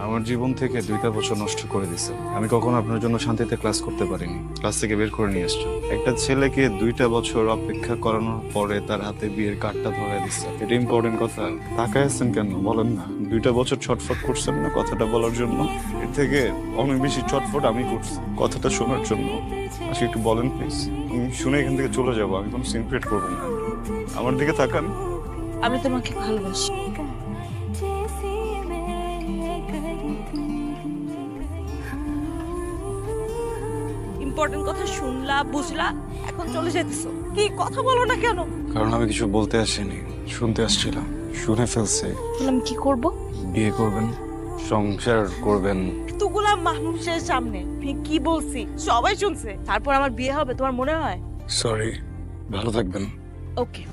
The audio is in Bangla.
আমার জীবন থেকে 2টা বছর নষ্ট করে দিছে। আমি কখনো আপনার জন্য শান্তিতে ক্লাস করতে পারিনি, ক্লাস থেকে বের করে নিয়ে আসছেন। একটা ছেলেকে 2টা বছর অপেক্ষা করানোর পরে তার হাতে বিয়ের কার্ডটা ধরে দিচ্ছে, এটা ইম্পর্টেন্ট কথা। তাকায় আছেন কেন বলেন না? 2টা বছর ছটফট করছেন না কথাটা বলার জন্য? এর থেকে অনেক বেশি ছটফট আমি করছি কথাটা শোনার জন্য। আচ্ছা একটু বলেন প্লিজ, আমি শুনে এখান থেকে চলে যাবো, আমি কোনো সিন ক্রিয়েট করবো না। আমার দিকে তাকান। আমি তোমাকে ভালোবাসি। ইম্পর্টেন্ট কথা শুনলা, বুঝলা, এখন চলে যেতেছো। কি কথা বলো না কেন? কারণ আমি কিছু বলতে আসিনি, শুনতে আসছিলাম। শুনে ফেলছে। আমি কি করব? বিয়ে করবেন, সংসার করবেন। তুগুলা মানুষের সামনে আমি কি বলছি সবাই শুনছে, তারপর আমার বিয়ে হবে তোমার মনে হয়? সরি, ভালো থাকবেন। ওকে।